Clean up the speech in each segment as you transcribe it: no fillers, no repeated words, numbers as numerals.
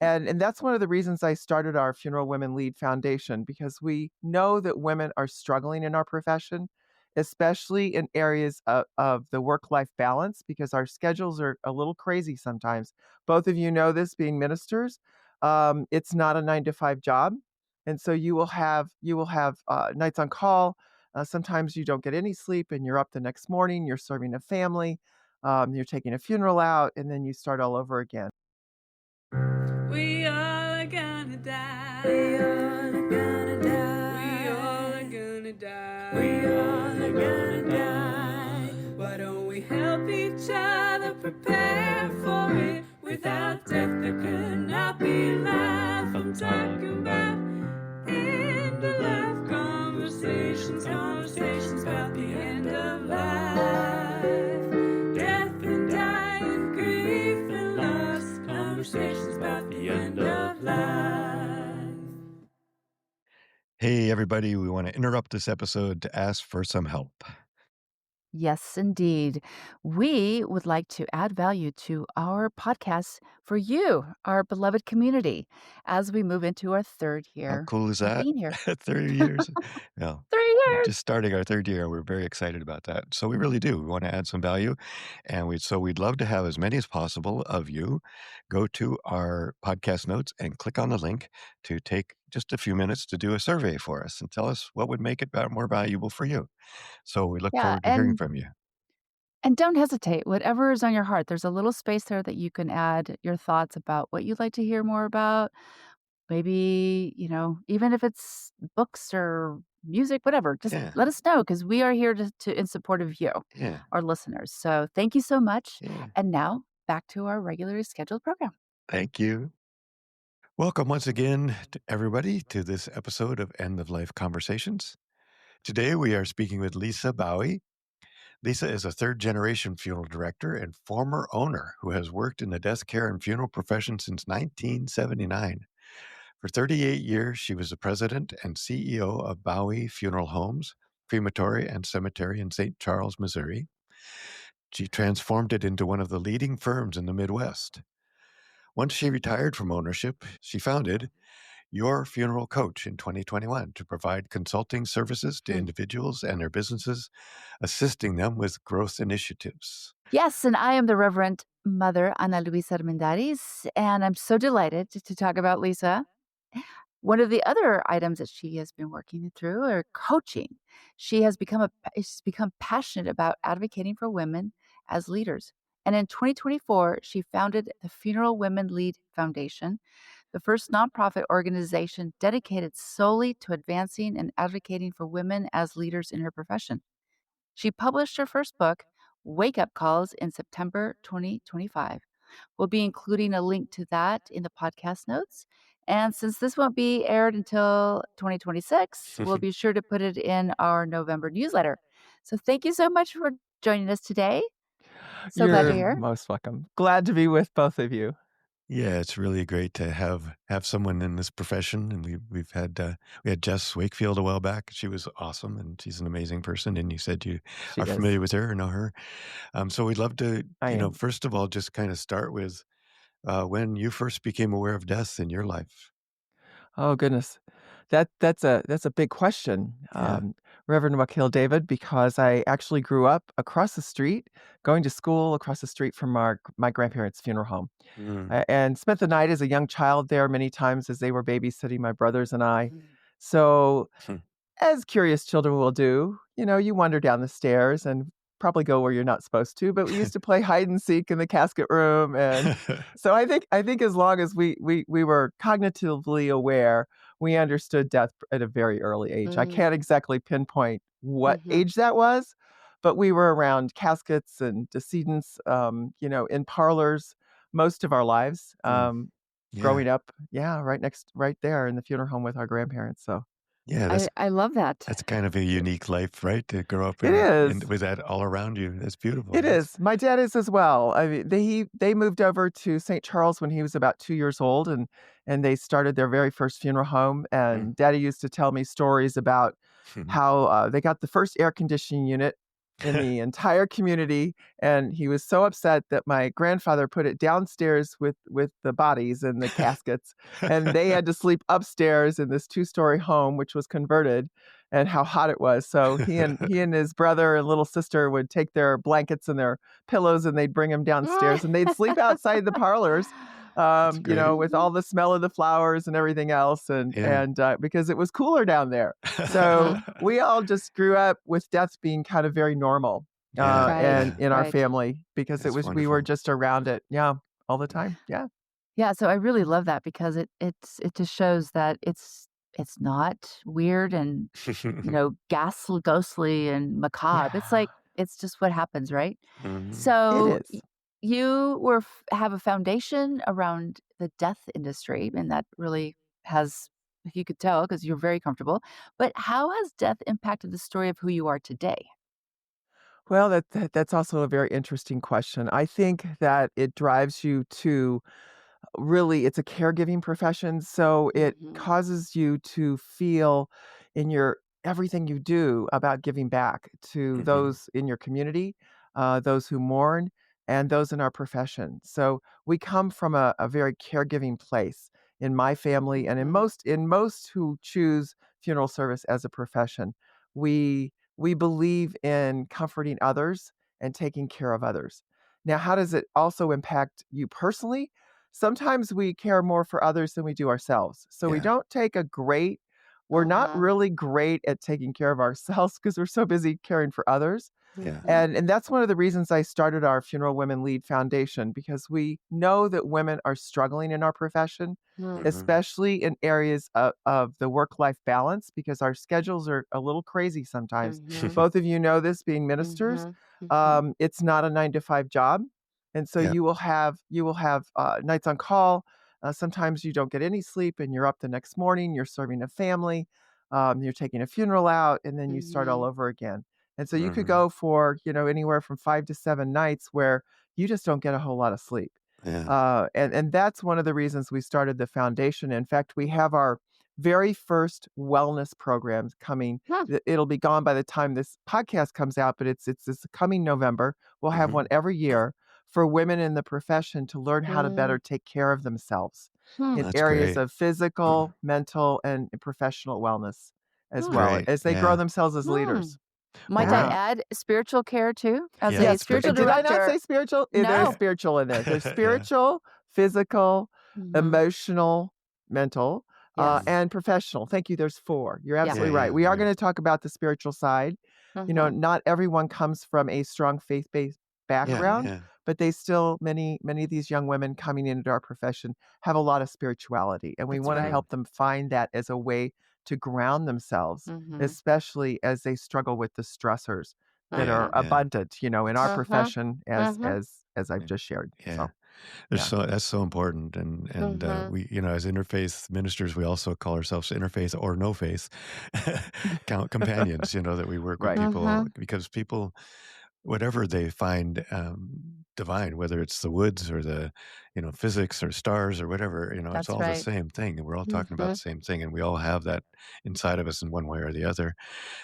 And that's one of the reasons I started our Funeral Women Lead Foundation, because we know that women are struggling in our profession, especially in areas of the work-life balance, because our schedules are a little crazy sometimes. Both of you know this, being ministers. It's not a 9 to 5 job. And so you will have nights on call. Sometimes you don't get any sleep and you're up the next morning, you're serving a family, you're taking a funeral out, and then you start all over again. We all are gonna die. We all are gonna die. We all are gonna die. We all are gonna die. Why don't we help each other prepare for it? Without death, there could not be life. I'm talking about end of life conversations, conversations about the end of life. Death and dying, grief and loss, conversations about the end of life. Hey, everybody, we want to interrupt this episode to ask for some help. Yes, indeed. We would like to add value to our podcast for you, our beloved community, as we move into our third How year cool is of that? being here. 30 years. Well, 3 years. just starting our third year. We're very excited about that. So we really do. We want to add some value. And we'd love to have as many as possible of you go to our podcast notes and click on the link to take just a few minutes to do a survey for us and tell us what would make it more valuable for you. So we look Yeah, forward to hearing and from you. and don't hesitate. Whatever is on your heart, there's a little space there that you can add your thoughts about what you'd like to hear more about. Maybe, even if it's books or music, whatever, just Yeah. let us know because we are here to in support of you, Yeah. our listeners. So thank you so much. Yeah. And now back to our regularly scheduled program. Thank you. Welcome once again to everybody to this episode of End of Life Conversations. Today we are speaking with Lisa Baue. Lisa is a third-generation funeral director and former owner who has worked in the death care and funeral profession since 1979. For 38 years, she was the president and CEO of Baue Funeral Homes, Crematory and Cemetery in St. Charles, Missouri. She transformed it into one of the leading firms in the Midwest. Once she retired from ownership, she founded Your Funeral Coach in 2021 to provide consulting services to Hmm. individuals and their businesses, assisting them with growth initiatives. Yes, and I am the Reverend Mother Annalouiza, and I'm so delighted to talk about Lisa. One of the other items that she has been working through are coaching. She's become passionate about advocating for women as leaders. And in 2024, she founded the Funeral Women Lead Foundation, the first nonprofit organization dedicated solely to advancing and advocating for women as leaders in her profession. She published her first book, Wake Up Calls, in September 2025. We'll be including a link to that in the podcast notes. And since this won't be aired until 2026, we'll be sure to put it in our November newsletter. So thank you so much for joining us today. So glad You're you're here. most welcome. Glad to be with both of you. Yeah, it's really great to have someone in this profession, and we had Jess Wakefield a while back. She was awesome, and she's an amazing person. And you said you She are is. familiar with her or know her. So we'd love to, I am. first of all, just kind of start with when you first became aware of death in your life. Oh goodness. That's a big question, Yeah. Reverend Wakil David, because I actually grew up across the street, going to school across the street from my grandparents' funeral home, Mm. and spent the night as a young child there many times as they were babysitting my brothers and I. So, as curious children will do, you wander down the stairs and probably go where you're not supposed to, but we used to play hide and seek in the casket room, and so I think as long as we were cognitively aware, we understood death at a very early age. I can't exactly pinpoint what Mhm. age that was, but we were around caskets and decedents, in parlors most of our lives, Mm. Yeah. growing up, yeah, right there in the funeral home with our grandparents, so Yeah, I love that. that's kind of a unique life, right? To grow up it in is. with that all around you. That's beautiful. It is. My dad is as well. I mean, they moved over to St. Charles when he was about 2 years old, and they started their very first funeral home, Mm. and Daddy used to tell me stories about how, they got the first air conditioning unit in the entire community, and he was so upset that my grandfather put it downstairs with the bodies and the caskets, and they had to sleep upstairs in this two-story home, which was converted, and how hot it was. So he and his brother and little sister would take their blankets and their pillows, and they'd bring them downstairs, and they'd sleep outside the parlors, That's great. with all the smell of the flowers and everything else, and Yeah. because it was cooler down there. So we all just grew up with death being kind of very normal, Yeah, Right, and yeah. in our right. family because That's we were wonderful. just around it. Yeah, all the time. Yeah. Yeah, so I really love that because it just shows that it's not weird and, ghastly, ghostly, and macabre. It's Yeah. like it's just what happens, right? Mhm. It So is. you were have a foundation around the death industry, and that really has, you could tell because you're very comfortable. But how has death impacted the story of who you are today? Well, that's also a very interesting question. I think that it drives you to really, it's a caregiving profession, so it Mhm, causes you to feel in your everything you do about giving back to Mhm. those in your community, those who mourn, and those in our profession. So we come from a very caregiving place in my family and mhm, in most who choose funeral service as a profession. We believe in comforting others and taking care of others. Now, how does it also impact you personally? Sometimes we care more for others than we do ourselves. So we Yeah, don't take a great we're not uh-huh, really great at taking care of ourselves because we're so busy caring for others. yeah, mhm, And that's one of the reasons I started our Funeral Women Lead Foundation because we know that women are struggling in our profession, mm, mhm. especially in areas of the work-life balance because our schedules are a little crazy sometimes. mhm, Both of you know this being ministers. mhm, mhm, It's not a 9 to 5 job. And so Yeah, you will have nights on call. Sometimes you don't get any sleep and you're up the next morning, you're serving a family, you're taking a funeral out, and then you start all mhm. over again. And so you could mhm. go for, anywhere from 5 to 7 nights where you just don't get a whole lot of sleep. Yeah, And that's one of the reasons we started the foundation. In fact, we have our very first wellness programs coming. Huh, It'll be gone by the time this podcast comes out, but it's this coming November. We'll have one mhm. every year for women in the profession to learn how to mm, better take care of themselves hmm, in That's areas great. of physical, mental, and professional wellness as huh, well Great, as they grow yeah. themselves as hmm. leaders. Well, Might I we're Yeah. add spiritual care too? As yeah, a Yes, spiritual did I care. not spiritual director, say spiritual? There's Yeah, no. spiritual in there. There's yeah. spiritual, physical, Mhm. emotional, mental, Mhm. Yes. and professional. Thank you, there's 4. You're Yeah. Yeah, absolutely right. yeah, We are yeah. gonna talk about the spiritual side. Mhm. Not everyone comes from a strong faith-based Yeah, background, yeah. but they still many of these young women coming into our profession have a lot of spirituality, and we That's wanna right. Mhm. help them find that as a way to ground themselves, Mhm. especially as they struggle with the stressors that are Uh-huh. Yeah, yeah. abundant, in our Uh-huh. profession Uh-huh. as I've Yeah. just shared. Yeah. So, There's yeah. so that's so important, and Mhm. we, as interfaith ministers, we also call ourselves interfaith or no faith count companions. That we work with Right. people Mhm. because people, whatever they find divine, whether it's the woods or the, physics or stars or whatever, it's That's all the right. same thing, and we're all talking about the Mhm. same thing, and we all have that inside of us in one way or the other.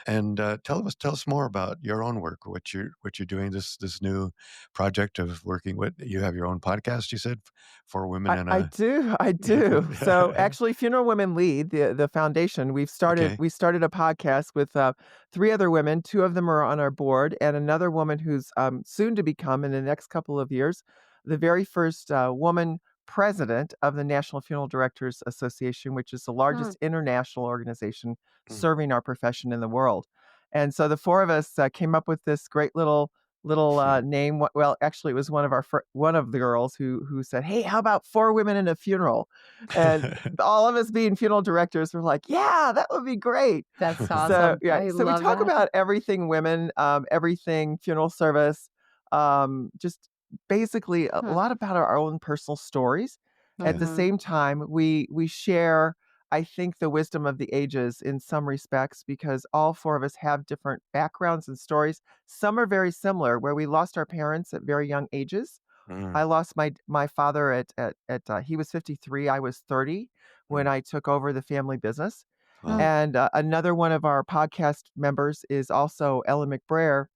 And tell us more about your own work, what you're doing, this new project of working with. You have your own podcast, you said, for women I and I a do, I do. So, actually, Funeral Women Lead, the foundation, okay. we started a podcast with, 3 other women, 2 of them are on our board, and another woman who's, soon to become, in the next couple of years, the very first, woman president of the National Funeral Directors Association, which is the Hmm. largest international organization Mm, serving our profession in the world. And so the 4 of us, came up with this great name. Well, actually, it was one of the girls who said, "Hey, how about 4 women in a funeral?" And all of us being funeral directors were like, "Yeah, that would be great." That's So, awesome. yeah, I so we love talk that. about everything women, everything funeral service, just basically a Huh. lot about our own personal stories. At yeah. the Mhm. same time, we share, I think, the wisdom of the ages in some respects because all 4 of us have different backgrounds and stories. Some are very similar, where we lost our parents at very young ages. I Mm, lost my father he was 53, I was 30 when mm. I took over the family business. Hmm. Wow. And, another one of our podcast members is also Ellen McBrayer,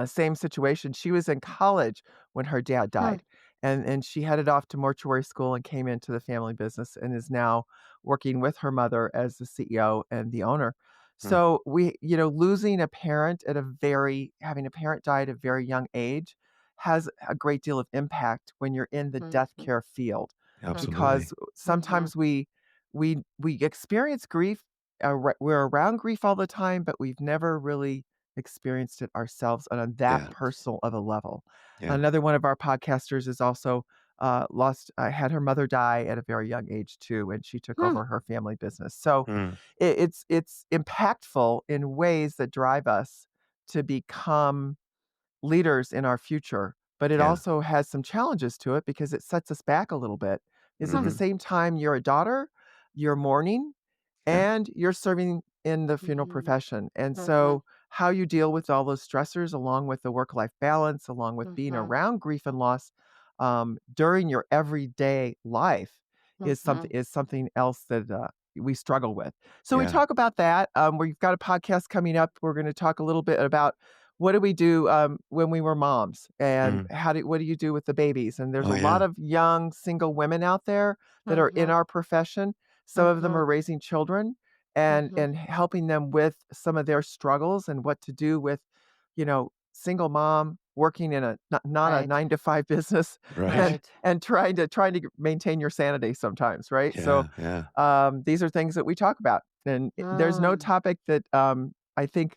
same situation. She was in college when her dad Hmm. died, and she headed off to mortuary school and came into the family business and is now working with her mother as the CEO and the owner. Mm. So losing a parent having a parent die at a very young age has a great deal of impact when you're in the death Mhm. care field Absolutely. because Mhm. sometimes we experience grief. We're around grief all the time, but we've never really experienced it ourselves on that Yeah. personal of a level. Yeah. Another one of our podcasters is also had her mother die at a very young age too, and she took Hmm. over her family business. So Mm. it's impactful in ways that drive us to become leaders in our future, but it Yeah. also has some challenges to it because it sets us back a little bit. Is at Hmm. the Mhm. same time you're a daughter, you're mourning, Yeah. and you're serving in the funeral Mhm. profession. And Mhm. so how you deal with all those stressors along with the work-life balance, along with being Mhm. around grief and loss, during your everyday life Mhm. is something else that, we struggle with. So we Yeah. talk about that. We've got a podcast coming up. We're gonna talk a little bit about what do we do, when we were moms, and Mm. what do you do with the babies? And there's Oh, a lot yeah. of young single women out there that are in Mhm. our profession. Some of them Mhm. are raising children and Mhm. helping them with some of their struggles and what to do with, single mom working in a not a Right. 9 to 5 business Right. and Right. trying to maintain your sanity sometimes, right? So, Yeah. Yeah. these are things that we talk about, and there's no Mm. topic that, I think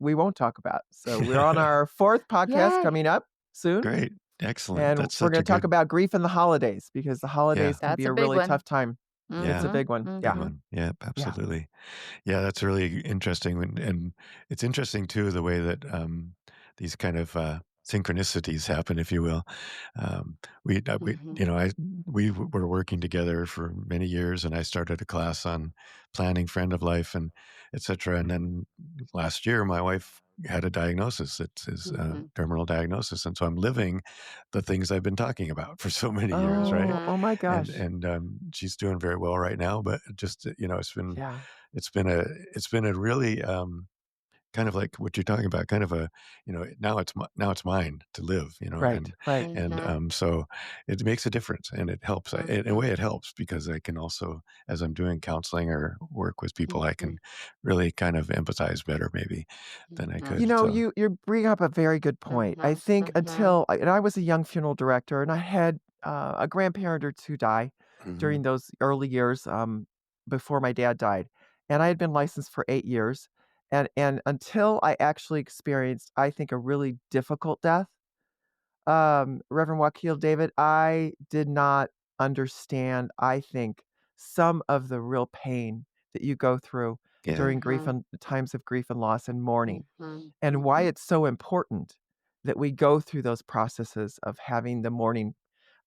we won't talk about. So we're on our 4th podcast Yay. coming up soon, Great. Excellent. and That's we're such gonna a talk good. about grief in the holidays because the Yeah. holidays can That's be a a big really one. tough time. It's a Yeah. Mhm. big one. Big Yeah. Mhm. one. Yeah, Yeah. absolutely. Yeah, that's really interesting, and it's interesting too the way that these kind of synchronicities happen, if you will. We Mhm. were working together for many years, and I started a class on planning for end of life and etc. And then last year, my wife had a diagnosis. It's is a Mhm. terminal diagnosis, and so I'm living the things I've been talking about for so many years, right? Oh, Mhm. oh my and gosh. and she's doing very well right now. But just Yeah. it's been a it's been a really kind of like what you're talking about, kind of a now it's mine to live, Right, right. and Mhm. so it makes a difference and it helps. In a Mhm. way, it helps because I can also, as I'm doing counseling or work with people, I Mhm. can really kind of empathize better maybe than I Mhm. You could. know, So you bring up a very good point. I Mhm. think Mhm. I was a young funeral director, and I had, a grandparent or 2 die hmm during those early years, before my dad died, and I had been licensed for 8 years, and until I actually experienced, I think, a really difficult death, Reverend Wakil David, I did not understand, I think, some of the real pain that you go through yeah, during Mhm. times of grief and loss and mourning, Mhm. and why Mhm. it's so important that we go through those processes of having the mourning,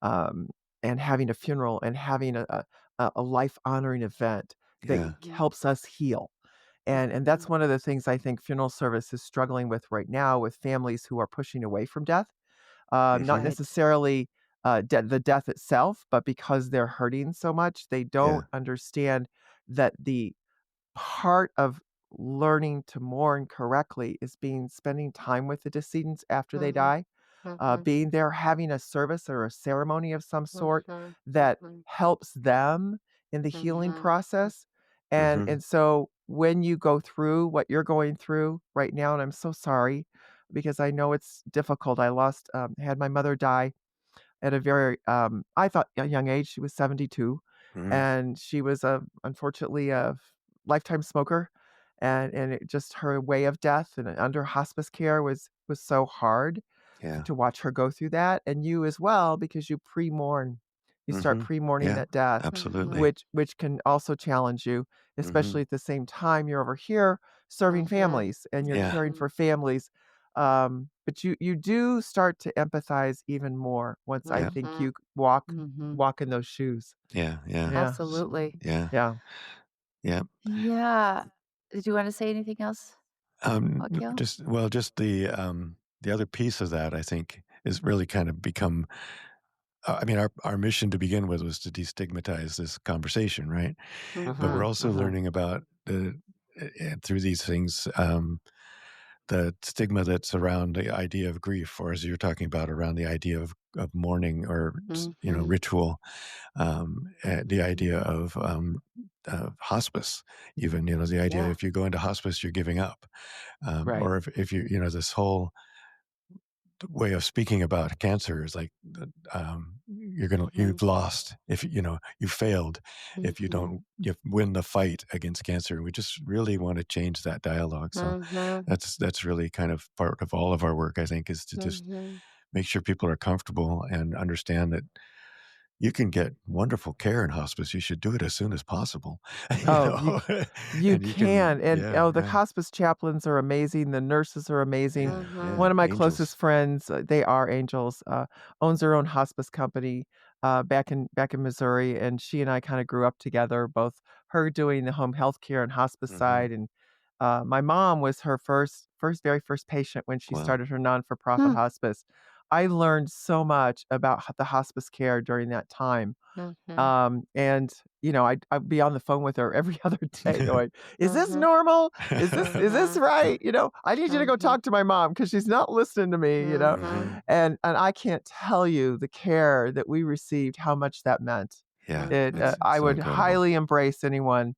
um, and having a funeral and having a life-honoring event that yeah, Mhm. helps us heal. And that's Mhm. one of the things I think funeral service is struggling with right now with families who are pushing away from death, not hmm Right. necessarily, the death itself, but because they're hurting so much, they yeah, don't understand that the part of learning to mourn correctly is spending time with the decedents after they Mhm. die, Mhm. being there, having a service or a ceremony of some sort Mhm. that Mhm. helps them in the healing Mhm. process. And hmm and so when you go through what you're going through right now, and I'm so sorry because I know it's difficult. Had my mother die at a very, I thought a young age. She was 72, hmm and she was unfortunately a lifetime smoker, and it just her way of death and under hospice care was so hard yeah, to watch her go through that, and you as well because you pre-mourn. You start hmm pre-mourning yeah, that death, Mhm. absolutely. which can also challenge you, hmm especially at the same time you're over here serving Mhm. families and you're yeah, caring for families. But you do start to empathize even more once I yeah, think Mhm. you Mhm. walk in those shoes. yeah, yeah, Yeah, Absolutely. yeah, yeah. yeah. Yeah. Did you wanna say anything else, Wakil? Just the other piece of that, I think, is really kind of become. I mean, our mission to begin with was to destigmatize this conversation, right? But we're Mhm. Mhm, also mhm. learning about through these things. the stigma that's around the idea of grief, or as you're talking about, around the idea of mourning or, ritual, the idea of hospice, even, the idea Yeah. if you go into hospice, you're giving up. Right. Or if you, this whole way of speaking about cancer is like, you've lost if, you failed if you don't you win the fight against cancer. We just really want to change that dialogue. So that's really kind of part of all of our work, I think, is to just make sure people are comfortable and understand that you can get wonderful care in hospice. You should do it as soon as possible, Oh, you and you can, can, and, yeah, oh, the yeah, hospice chaplains are amazing, the nurses are amazing. yeah, yeah, One of my closest angels. friends, they are angels, owns her own hospice company, back in Missouri, and she and I kinda grew up together, both her doing the home health care and hospice Hmm. side, and, my mom was her very first patient when she Wow. started her non-for-profit Hmm. hospice. I learned so much about the hospice care during that time. Mhm. And, I'd be on the phone with her every other day going, "Is this Mhm. normal? Is this Mhm. right? I need you to go Mhm. talk to my mom because she's not listening to me." Hmm. And I can't tell you the care that we received, how much that meant. Yeah, it's I so would incredible. highly embrace anyone,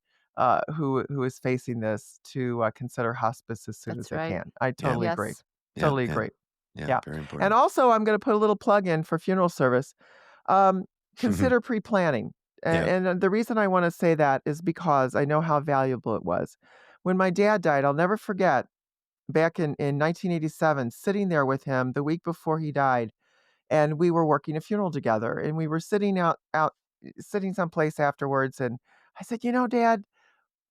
who is facing this to, consider hospice as soon as That's they right. can. I Yeah, totally agree. Yes. yeah, Totally yeah, agree. yeah, Yeah. very And important. also, I'm gonna put a little plug in for funeral service. Consider pre-planning. Yeah. And the reason I wanna say that is because I know how valuable it was. When my dad died, I'll never forget, back in 1987, sitting there with him the week before he died, and we were working a funeral together, and we were sitting someplace afterwards, and I said, Dad,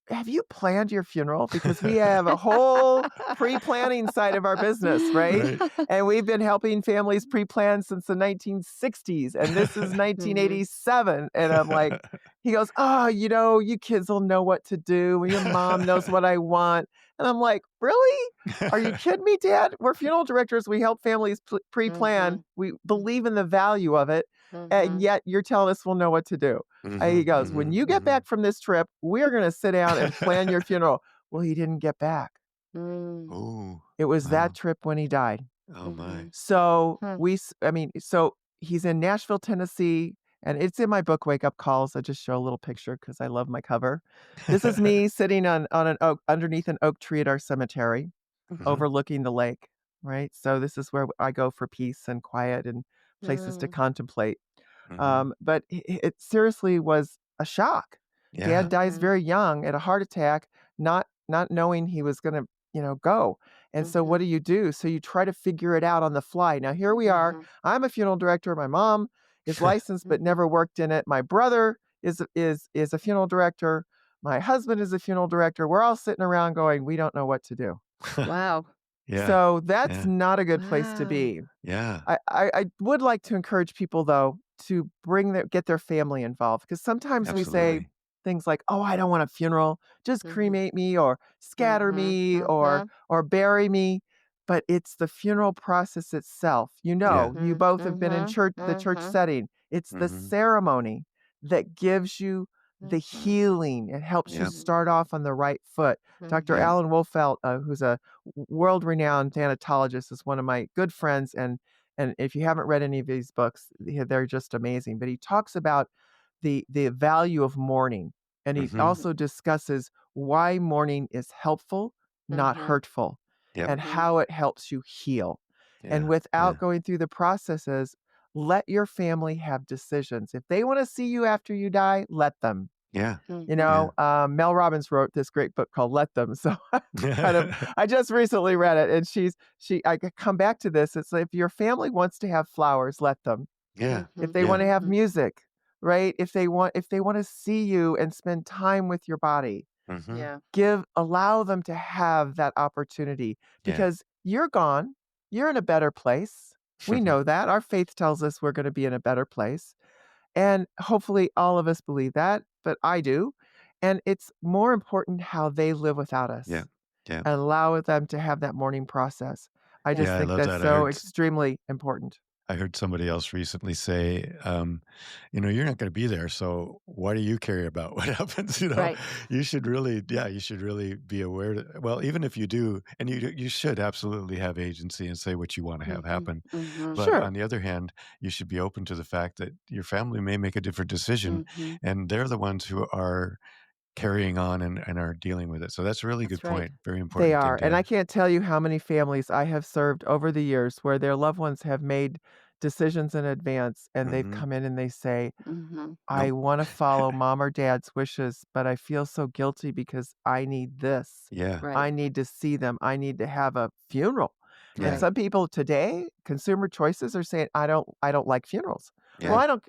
have you planned your funeral? Because we have a whole pre-planning side of our business, right? Right. And we've been helping families pre-plan since the 1960s, and this is Mhm. 1987. And I'm like, he goes, "Oh, you kids will know what to do. Your mom knows what I want." And I'm like, "Really? Are you kidding me, Dad? We're funeral directors. We help families pre-plan. Mhm. We believe in the value of it, and Mhm. yet you're telling us we'll know what to do." He Mhm, goes, "When mhm, you get mhm. back from this trip, we're gonna sit down and plan your funeral." Well, he didn't get back. Mm. Oh, It was that wow. trip when he died. Oh my. Mhm. So, Hmm. so he's in Nashville, Tennessee, and it's in my book, Wake Up Calls. I just show a little picture because I love my cover. This is me sitting on an oak underneath an oak tree at our cemetery, Mhm, overlooking the lake, right? So this is where I go for peace and quiet and places to Mm. contemplate. mhm. But it seriously was a shock. Dad Yeah, dies Mhm. very young at a heart attack, not knowing he was gonna, go. And so what Mhm. do? So you try to figure it out on the fly. Now here we are. Mhm. I'm a funeral director. My mom is licensed but Mhm. never worked in it. My brother is a funeral director. My husband is a funeral director. We're all sitting around going, we don't know what to do. Wow. yeah, So that's yeah, not a good place to Wow. be. yeah, I would like to encourage people though to get their family involved because sometimes we say absolutely. things like, "Oh, I don't want a funeral. Just Mhm. cremate me or scatter Mhm. me Mhm. or bury me." But it's the funeral process itself. Yeah, You Mhm. both have been in Mhm. the church Mhm. setting. It's the mhm, ceremony that gives you the Mhm. healing. It helps you yep, start Mhm. off on the right foot. Dr. yep, Mhm. Alan Wolfelt, who's a world-renowned thanatologist, is one of my good friends, and if you haven't read any of his books, they're just amazing. But he talks about the value of mourning, and he mhm, also discusses why mourning is helpful, not Mhm. hurtful, yep, and Mhm. how it helps you heal. And yeah, without yeah, going through the processes, let your family have decisions. If they want to see you after you die, let them. yeah, Mhm. yeah. Mel Robbins wrote this great book called Let Them. So kind of I just recently read it, and come back to this. It's like if your family wants to have flowers, let them. Yeah, If Mhm. they want yeah, to have Mhm. music, right? If they want to see you and spend time with your body, mhm, Yeah. allow them to have that opportunity yeah. because you're gone. You're in a better place. We know that. Our faith tells us we're going to be in a better place. And hopefully all of us believe that, but I do. And it's more important how they live without Yeah, us yeah, and allow them to have that mourning process. I just yeah, I think love that's that. I so heard extremely important. I heard somebody else recently say, you're not going to be there, so why do you care about what happens? Right. You should really, yeah, you should really be aware. Well, even if you do, and you should absolutely have agency and say what you want to have Mhm. happen. Mhm. But Sure. on the other hand, you should be open to the fact that your family may make a different decision, Mhm. and they're the ones who are carrying on and are dealing with it. So that's a really good That's right. point. Very They important thing are, and I to. can't tell you how many families I have served over the years where their loved ones have made decisions in advance, and they've Hmm. come in and they say, Mhm. I Nope. wanna follow mom or dad's wishes, but I feel so guilty because I need this. Yeah. Right. I need to see them. I need to have a funeral. And Yeah. Right. some people today, consumer choices are saying, I don't like funerals. Well, Yeah. Right. I don't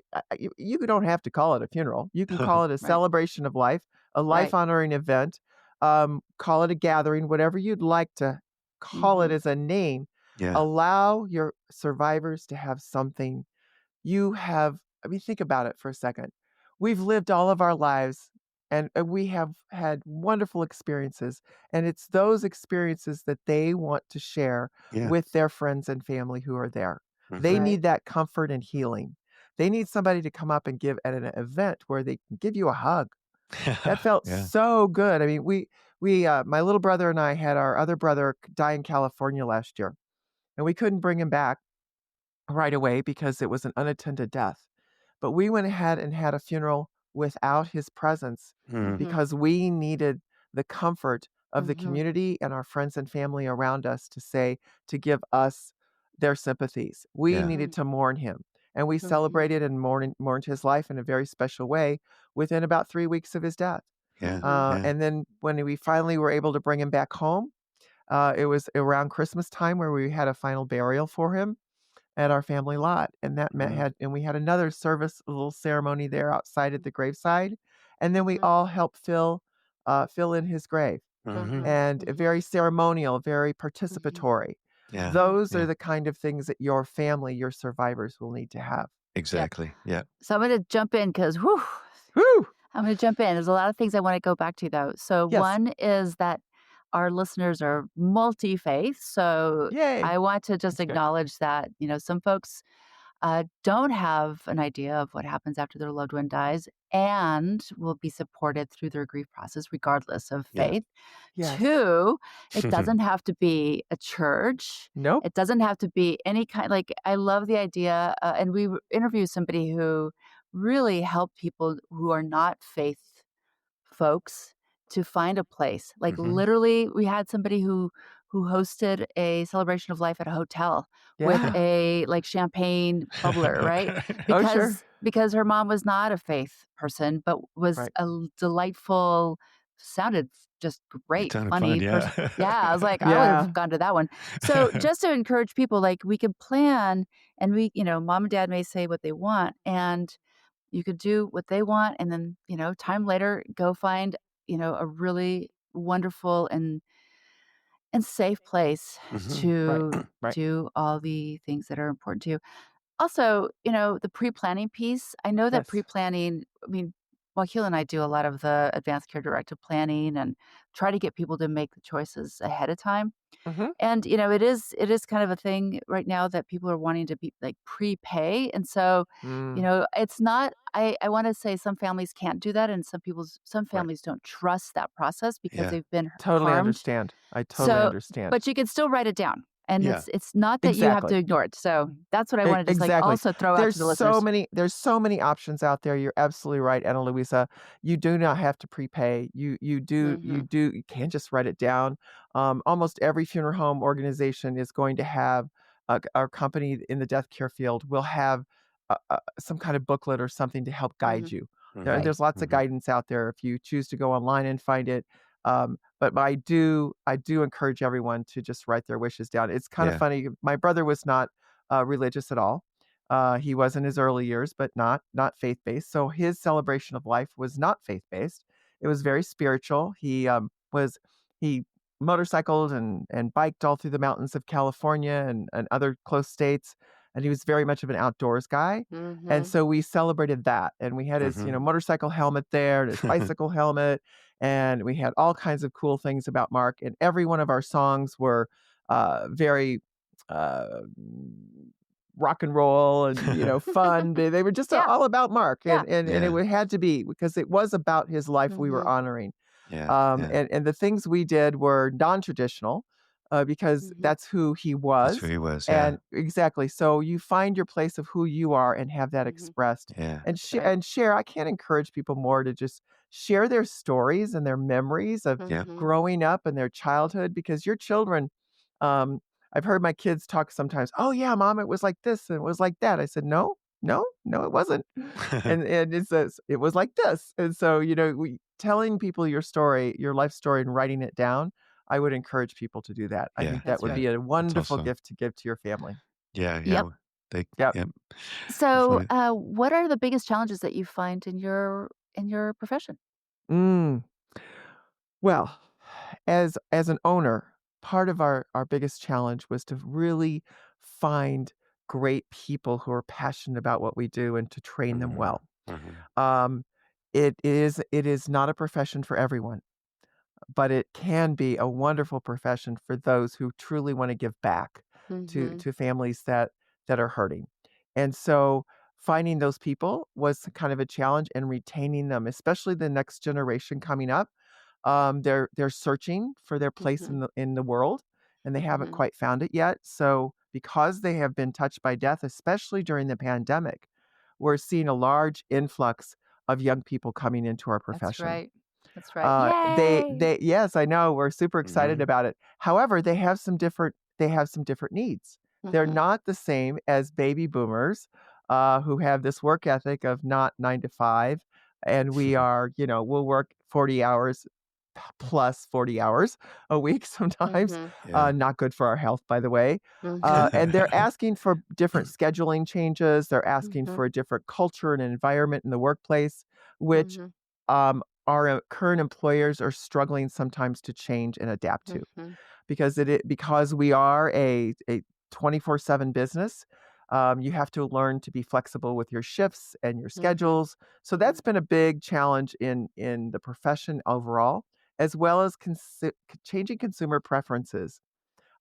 you don't have to call it a funeral. You can call it a Right. celebration of life, a Right. life-honoring event, call it a gathering, whatever you'd like to call it Mhm. as a name. Yeah. Allow your survivors to have something you have I mean, think about it for a second. We've lived all of our lives and we have had wonderful experiences, and it's those experiences that they want to share Yeah. with their friends and family who are there. They Hmm. Right. need that comfort and healing. They need somebody to come up and give at an event where they can give you a hug. That felt Yeah. so good. I mean, my little brother and I had our other brother die in California last year, and we couldn't bring him back right away because it was an unattended death. But we went ahead and had a funeral without his presence Mhm. Mhm. because we needed the comfort of the Mhm. community and our friends and family around us to give us their sympathies. We Yeah. needed Mhm. to mourn him. And we Mhm. celebrated and mourned his life in a very special way within about 3 weeks of his death. Yeah. Mhm. Yeah. And then when we finally were able to bring him back home, it was around Christmas time where we had a final burial for him at our family lot, and that meant Mhm. had and we had another service, a little ceremony there outside at the graveside, and then we Mhm. all helped fill in his grave, Mhm. Mhm. and Mhm. very ceremonial, very Mhm. participatory. Yeah. Mhm. Those are Yeah. the kind of things that your family, your survivors will need to have. Yep. Exactly. Yeah. So I'm gonna jump in because, whew, Whew! I'm gonna jump in. There's a lot of things I wanna go back to, though. So Yes. one is that our listeners are multi-faith, so Yay. I want to just That's good. acknowledge that, some folks don't have an idea of what happens after their loved one dies and will be supported through their grief process regardless of Yeah. faith. Yes. Two, it doesn't have to be a church. Nope. It doesn't have to be any kind, like, I love the idea. And we interviewed somebody who really helped people who are not faith folks to find a place. Like, Mhm. literally, we had somebody who hosted a celebration of life at a hotel with Yeah. a, like, champagne bubbler, right? Oh, sure. Because her mom was not a faith person, but was Right. a delightful, sounded just A great, ton of fun. funny Yeah. person. Yeah, I was like, I would have Yeah. gone to that one. So, just to encourage people, like, we can plan, and mom and dad may say what they want, and you could do what they want, and then, time later, go find, a really wonderful and safe place Mhm. Right. to Right. do all the things that are important to you. Also, the pre-planning piece, I know that Yes. pre-planning, I mean, Wakil and I do a lot of the advanced care directive planning and try to get people to make the choices ahead of time. Mhm. And, it is kind of a thing right now that people are wanting to be, like, prepay, and so, Mm. it's not, I wanna say some families can't do that, and some Right. families don't trust that process because Yeah. they've been Totally harmed. understand. I totally So, understand. but you can still write it down, and Yeah. it's not that you have to Exactly. ignore it. So, that's what I wanna just, like, Exactly. also throw out to the listeners. There's so many options out there. You're absolutely right, Annalouiza. You do not have to prepay. Mhm. You can just write it down. Almost every funeral home organization is going to have our company in the death care field will have some kind of booklet or something to help guide Mhm. you. Mhm. Right. There's lots of Mhm. guidance out there if you choose to go online and find it. But I do encourage everyone to just write their wishes down. It's kind of Yeah. funny. My brother was not religious at all. He was in his early years, but not faith based. So his celebration of life was not faith based. It was very spiritual. He motorcycled and biked all through the mountains of California and other close states, and he was very much of an outdoors guy. And Mhm. so we celebrated that, and we had his Mhm. motorcycle helmet there and his bicycle helmet, and we had all kinds of cool things about Mark. And every one of our songs were very uh, rock and roll and, fun. They were just Yeah. all about Mark, Yeah. and it had to be because it was about his life we were Mhm. honoring. Yeah. Yeah. And the things we did were non-traditional, because Mhm. that's who he That's who was. he was. Yeah. And exactly. So you find your place of who you are and have that Mhm. expressed Yeah. and That's right. share. I can't encourage people more to just share their stories and their memories of Yeah. Mhm. growing up and their childhood because your children, um, I've heard my kids talk sometimes, "Oh yeah, mom, it was like this and it was like that." I said, "No, no, no, it wasn't." And it says, "It was like this." And so, telling people your story, your life story and writing it down, I would encourage people to do that. I Yeah. think that That's would right. be a That's wonderful also, gift to give to your family. yeah. Yeah. Yep. They, Yep. yeah. So, Definitely. what are the biggest challenges that you find in your profession? Mm. Well, as an owner, part of our biggest challenge was to really find great people who are passionate about what we do and to train them Hmm. well. Hmm. Um, it is not a profession for everyone, but it can be a wonderful profession for those who truly want to give back to Mhm. families that are hurting. And so finding those people was kind of a challenge and retaining them, especially the next generation coming up. They're searching for their place Mhm. in the world, and they haven't Mhm. quite found it yet. So because they have been touched by death, especially during the pandemic, we're seeing a large influx of young people coming into our That's profession. right. That's right. Yay! They yes, I know, we're super excited Hmm. about it. However, they have some different needs. They're Mhm. not the same as baby boomers, who have this work ethic of not 9 to 5, and we are, we'll work 40 hours plus 40 hours a week sometimes, Mhm. Yeah. not good for our health, by the way. Mhm. And they're asking for different scheduling changes. They're asking Mhm. for a different culture and environment in the workplace, which Mhm. our current employers are struggling sometimes to change and adapt to Mhm. because we are a 24/7 business. You have to learn to be flexible with your shifts and your Mhm. schedules. So that's Mhm. been a big challenge in the profession overall, as well as changing consumer preferences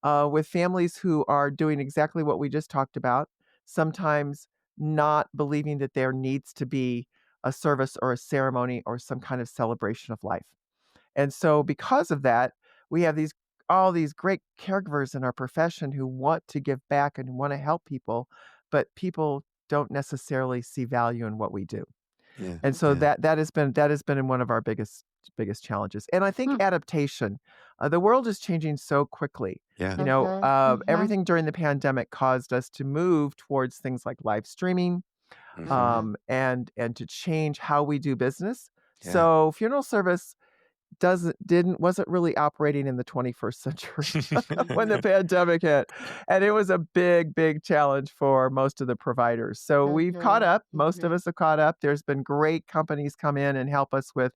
with families who are doing exactly what we just talked about, sometimes not believing that there needs to be a service or a ceremony or some kind of celebration of life. And so because of that, we have these all these great caregivers in our profession who want to give back and want to help people, but people don't necessarily see value in what we do. Yeah. And so Yeah. that has been one of our biggest challenges. And I think Hmm. adaptation. The world is changing so quickly. Yeah. Mhm. Mhm. Everything during the pandemic caused us to move towards things like live streaming, Hmm. Mhm. and to change how we do business. Yeah. So funeral service wasn't really operating in the 21st century when the Mhm. pandemic hit, and it was a big challenge for most of the providers. So we've caught Mhm. up. Most of Mhm. us have caught up. There's been great companies come in and help us with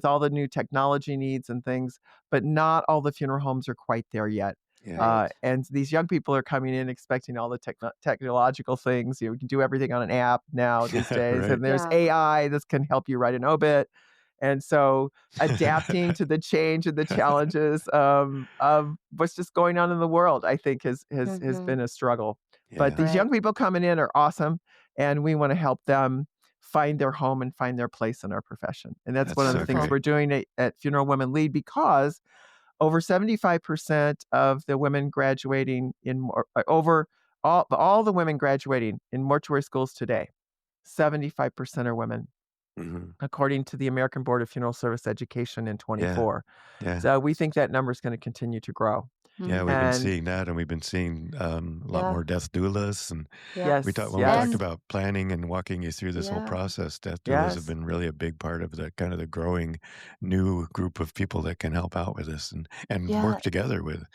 all the new technology needs and things, but not all the funeral homes are quite there yet. Yeah. Right. And these young people are coming in expecting all the technological things. You can do everything on an app now these days, Right. and there's Yeah. AI that can help you write an obit. And so adapting to the change and the challenges of what's just going on in the world, I think has Mhm. been a struggle. But Yeah. these Right. young people coming in are awesome, and we want to help them find their home and find their place in our profession. And that's That's one of the so things Wonderful. great. we're doing at Funeral Women Lead because over 75% of the women graduating over all the women graduating in mortuary schools today, 75% are women Hmm. according to the American Board of Funeral Service Education in Yeah. 24. Yeah. So we think that number is going to continue to grow. Yeah, we've been Mhm. And seeing that, and we've been seeing a lot Yeah. more death doulas, and Yep. yes, when we talked yes, And about planning and walking you through this whole yeah. process, death doulas have yes, been really a big part of the kind of the growing new group of people that can help out with this and Yeah. work together with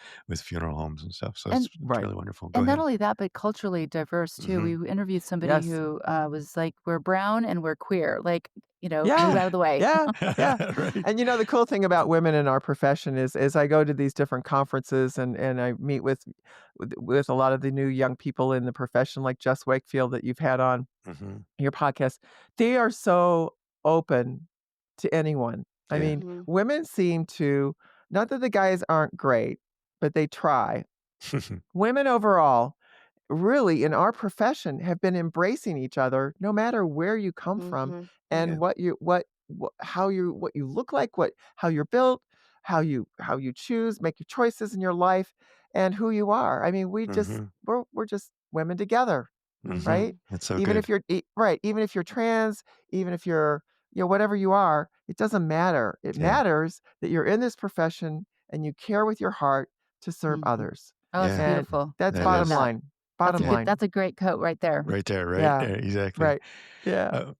funeral homes and stuff. So And it's right. really wonderful. Go and not ahead. only that, but culturally diverse too. Hmm. We interviewed somebody Yes. who was like, "We're brown and we're queer." Like, move Yeah. out of the way. Yeah. Yeah. Right. And the cool thing about women in our profession is I go to these different conferences and I meet with a lot of the new young people in the profession, like Jess Wakefield that you've had on Hmm. your podcast. They are so open to anyone. I Yeah. mean, Mhm. women seem to, not that the guys aren't great, but they try. Women overall really in our profession have been embracing each other no matter where you come from Mhm. and Yeah. what you look like, how you're built, how you choose, make your choices in your life, and who you are. I mean, Mhm. we're just women together, Mhm. right? Mhm. That's so Even good. if you're right, even if you're trans, even if you're whatever you are, it doesn't matter. It Yeah. matters that you're in this profession and you care with your heart to serve Mhm. others. Oh, that's Yeah. And beautiful. that's I That love bottom is. that. line. Bottom Yeah. line. That's a great quote right there. Right there, right? Yeah. Yeah, exactly. Right. Yeah. Uh,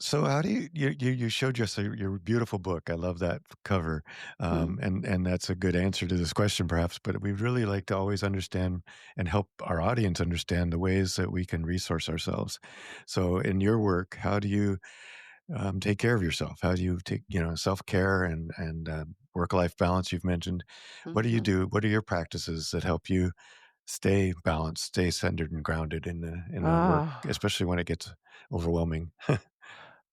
so how do you showed us your beautiful book. I love that cover. Mhm. And that's a good answer to this question perhaps, but we'd really like to always understand and help our audience understand the ways that we can resource ourselves. So in your work, how do you take care of yourself? How do you take, self-care and work-life balance you've mentioned? What do you Mhm. do? What are your practices that help you stay balanced, stay centered and grounded in the work, Ah. especially when it gets overwhelming?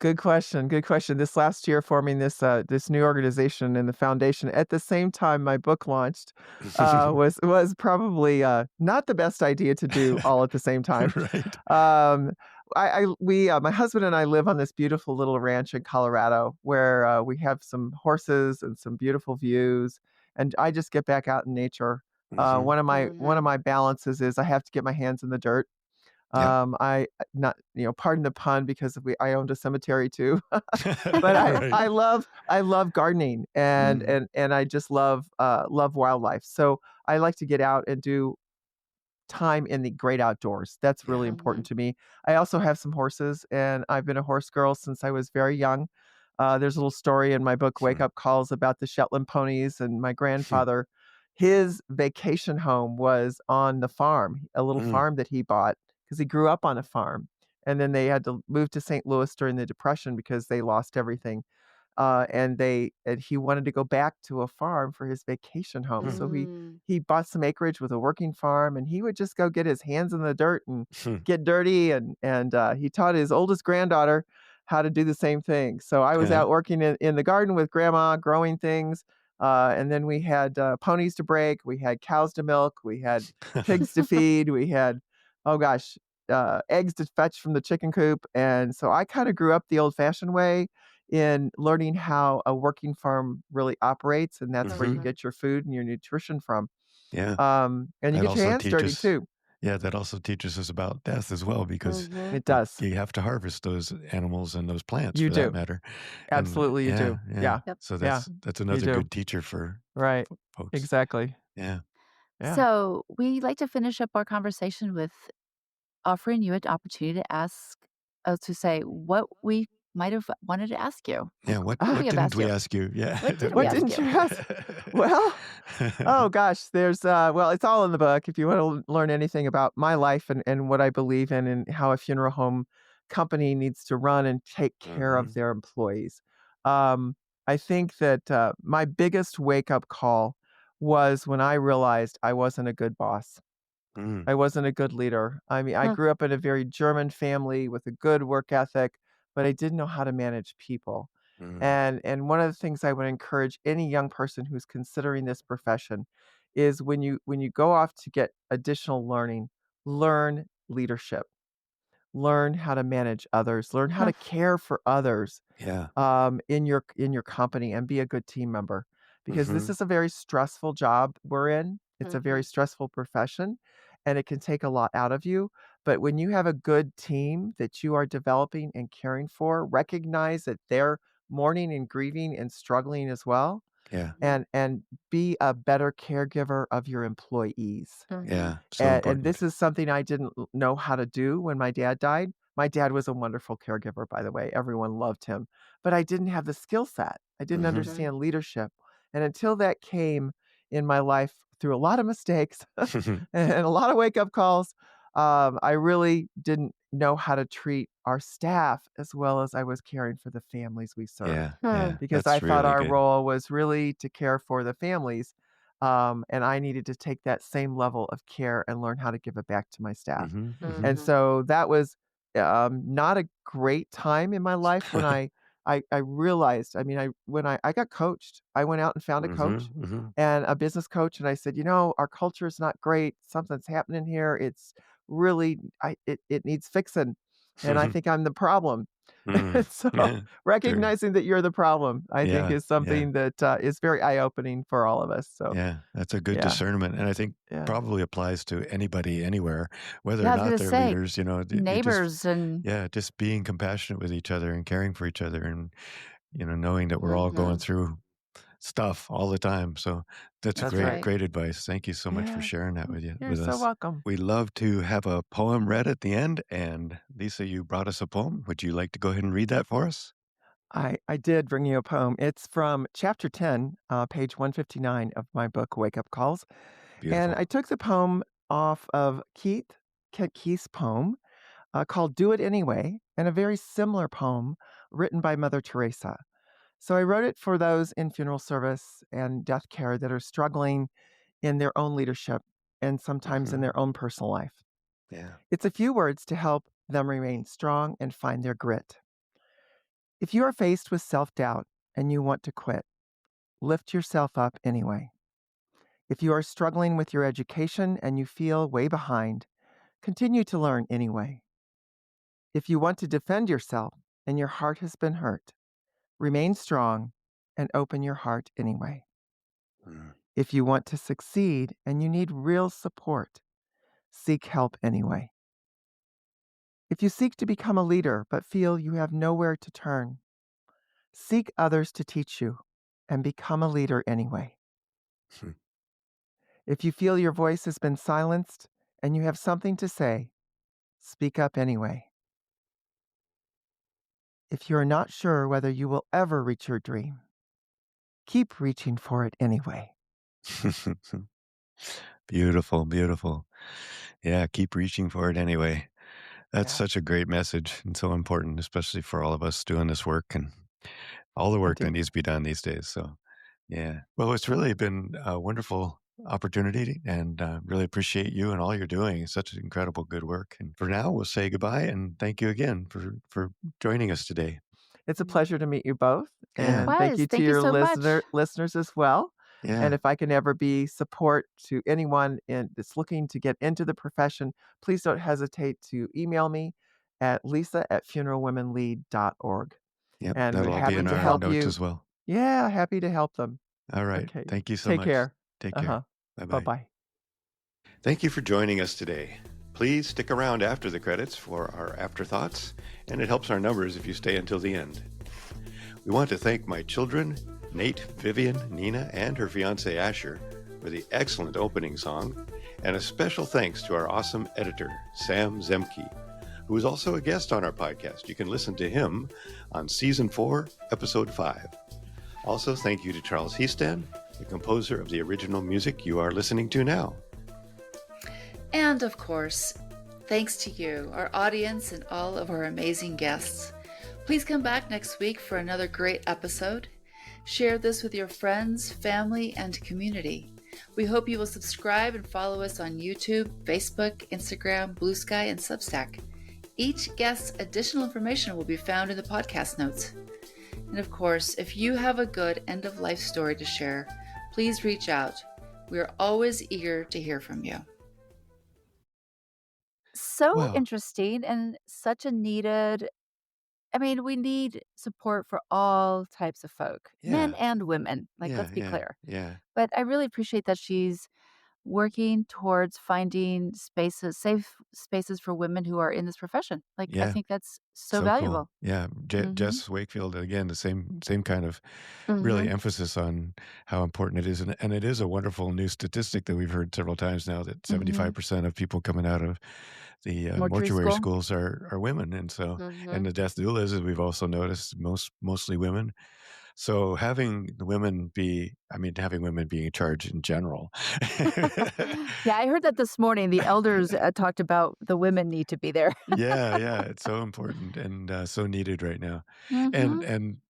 Good question, good question. This last year forming this new organization and the foundation at the same time my book launched, was probably, not the best idea to do all at the same time. Right. Um, my husband and I live on this beautiful little ranch in Colorado where, we have some horses and some beautiful views, and I just get back out in nature. Mhm. One of Mhm. my balances is I have to get my hands in the dirt. Yep. I not pardon the pun because I owned a cemetery too, but Right. I love gardening Mm. and I just love wildlife. So I like to get out and do time in the great outdoors. That's really Yeah. important Mhm. to me. I also have some horses, and I've been a horse girl since I was very young. There's a little story in my book, Wake Hmm. Up Calls, about the Shetland ponies and my Hmm. grandfather. His vacation home was on the farm, a little Mm. farm that he bought because he grew up on a farm. And then they had to move to St. Louis during the Depression because they lost everything and he wanted to go back to a farm for his vacation home. Mm. So Mm. he bought some acreage with a working farm, and he would just go get his hands in the dirt and Hmm. get dirty, and he taught his oldest granddaughter how to do the same thing. So I was Yeah. out working in the garden with grandma, growing things, and then we had ponies to break, we had cows to milk, we had pigs to feed, we had oh gosh. Eggs to fetch from the chicken coop. And so I kind of grew up the old fashioned way in learning how a working farm really operates, and that's where you Mhm. Uh-huh. get your food and your nutrition from. Yeah. And you That get your also hands dirty teaches too. yeah, that also teaches us about death as well because Mhm. It does. you have to harvest those animals and those plants You for that do. matter. And Absolutely, you yeah, do. yeah. Yeah. Yep. So Yeah. that's You another do. good teacher for Right. folks. Exactly. Yeah. Yeah. So we like to finish up our conversation with offering you an opportunity to to say what we might have wanted to ask you. Yeah, What could Ah, we what have didn't asked we you? ask you? Yeah, What that didn't we what would ask be didn't you? you ask? Well, oh gosh, there's well, it's all in the book if you want to learn anything about my life and what I believe in and how a funeral home company needs to run and take care of Mhm. their employees. Um, I think that my biggest wake up call was when I realized I wasn't a good boss. Mm. I wasn't a good leader. I mean, I Huh. grew up in a very German family with a good work ethic, but I didn't know how to manage people. Mm. And one of the things I would encourage any young person who's considering this profession is when you go off to get additional learning, learn leadership, learn how to manage others, learn how Huh. to care for others Yeah. in your company and be a good team member because this Mhm. is a very stressful job we're in. It's a very Mhm. stressful profession and it can take a lot out of you. But when you have a good team that you are developing and caring for, recognize that they're mourning and grieving and struggling as well, Yeah. Mhm. and be a better caregiver of your employees. Mhm. Yeah. So And important. this is something I didn't know how to do when my dad died. My dad was a wonderful caregiver, by the way. Everyone loved him, but I didn't have the skill set. I didn't Mhm. Mhm. understand leadership. And until that came in my life through a lot of mistakes and a lot of wake up calls, I really didn't know how to treat our staff as well as I was caring for the families we served Yeah. Huh. Yeah. because I That's thought really our good. role was really to care for the families. And I needed to take that same level of care and learn how to give it back to my staff. Mhm. Mhm. And Mhm. so that was not a great time in my life when I realized, I mean, I got coached. I went out and found a coach Mhm. Mhm. and a business coach, and I said, you know, our culture is not great. Something's happening here. really it needs fixing, and I think I'm the problem. And so Yeah. Sure. recognizing that you're the problem, I think Yeah. is Yeah. something that, is very eye-opening for all of us. So, Yeah. That's a good yeah, discernment. And I think yeah, probably applies to anybody anywhere, whether Yeah, or I was not gonna they're say leaders, you just, neighbors and yeah, just being compassionate with each other and caring for each other and, knowing that we're all going Mhm. through stuff all the time. So that's that's great, right. Right. great advice. Thank you so much for Yeah. sharing that with You're with so us. welcome. We love to have a poem read at the end. And Lisa, you brought us a poem. Would you like to go ahead and read that for us? I did bring you a poem. It's from chapter 10, page 159 of my book, Wake Up Calls. And Beautiful. I took the poem off of Kent Keith's poem called Do It Anyway, and a very similar poem written by Mother Teresa. So I wrote it for those in funeral service and death care that are struggling in their own leadership and sometimes in Hmm. their own personal life. Yeah. It's a few words to help them remain strong and find their grit. If you are faced with self doubt and you want to quit, lift yourself up anyway. If you are struggling with your education and you feel way behind, continue to learn anyway. If you want to defend yourself and your heart has been hurt, remain strong and open your heart anyway. Mm. If you want to succeed and you need real support, seek help anyway. If you seek to become a leader but feel you have nowhere to turn, seek others to teach you and become a leader anyway. If you feel your voice has been silenced and you have something to say, speak up anyway. If you are not sure whether you will ever reach your dream, keep reaching for it anyway. Beautiful, beautiful. Yeah, keep reaching for it anyway. That's Yeah, such a great message and so important, especially for all of us doing this work and all the work that indeed. needs to be done these days. So, yeah. Well, it's really been a wonderful opportunity and really appreciate you and all you're doing. It's such incredible good work. And for now, we'll say goodbye and thank you again for joining us today. It's a pleasure to meet you both, Yeah. and thank Likewise, you to thank you your so much. listeners as well. And Yeah. if I can ever be support to anyone that's looking to get into the profession, please don't hesitate to email me at lisa@funeralwomenlead.org. Yep. And we're That'll all be happy in to our help notes you. as well. Yeah, happy to help them. All right. Okay. Thank you so Take much. care. Take care. Uh-huh. Bye bye. Bye-bye. Thank you for joining us today. Please stick around after the credits for our afterthoughts, and it helps our numbers if you stay until the end. We want to thank my children, Nate, Vivian, Nina, and her fiance Asher, for the excellent opening song, and a special thanks to our awesome editor, Sam Zemke, who is also a guest on our podcast. You can listen to him on Season 4, Episode 5. Also, thank you to Charles Heaston, the composer of the original music you are listening to now. And of course, thanks to you, our audience, and all of our amazing guests. Please come back next week for another great episode. Share this with your friends, family, and community. We hope you will subscribe and follow us on YouTube, Facebook, Instagram, Blue Sky, and Substack. Each guest's additional information will be found in the podcast notes. And of course, if you have a good end-of-life story to share, please reach out. We are always eager to hear from you. So Wow. interesting and such a needed. I mean, we need support for all types of folk, men Yeah. and women. Like, Yeah. let's be Yeah. clear. Yeah. But I really appreciate that she's working towards finding spaces, safe spaces for women who are in this profession. Like, I Yeah. think that's so So cool. valuable. Yeah. Mhm. Jess Wakefield, again, the same kind of really Mhm. emphasis on how important it is. And it is a wonderful new statistic that we've heard several times now that Mhm. 75% of people coming out of the Mortuary mortuary school. schools are women. And so, and Mhm. the death doulas, as we've also noticed, mostly women. So having the women be, I mean, having women being in charge in general. Yeah, I heard that this morning. The elders talked about the women need to be there. Yeah, yeah, it's so important and so needed right now. And Mhm.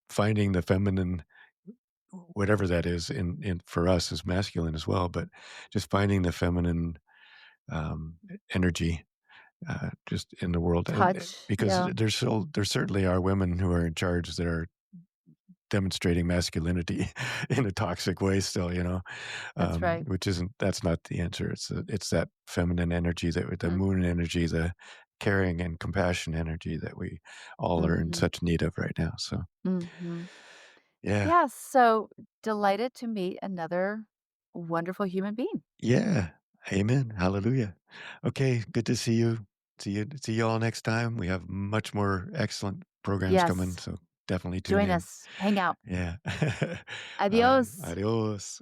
finding the feminine, whatever that is, in for us is masculine as well, but just finding the feminine energy just in the world, and Touch. because Yeah. there certainly are women who are in charge that are demonstrating masculinity in a toxic way still, That's right. which isn't that's not the answer. It's that feminine energy, that the Mm, moon energy, the caring and compassion energy that we all are in mhm, such need of right now. So, mhm. yeah. Yeah, so delighted to meet another wonderful human being. Yeah. Amen. Hallelujah. Okay, good to see you. See you all next time. We have much more excellent programs coming, Yes, so definitely tune join in. us, hang out. Yeah. All right. Adios. Adios.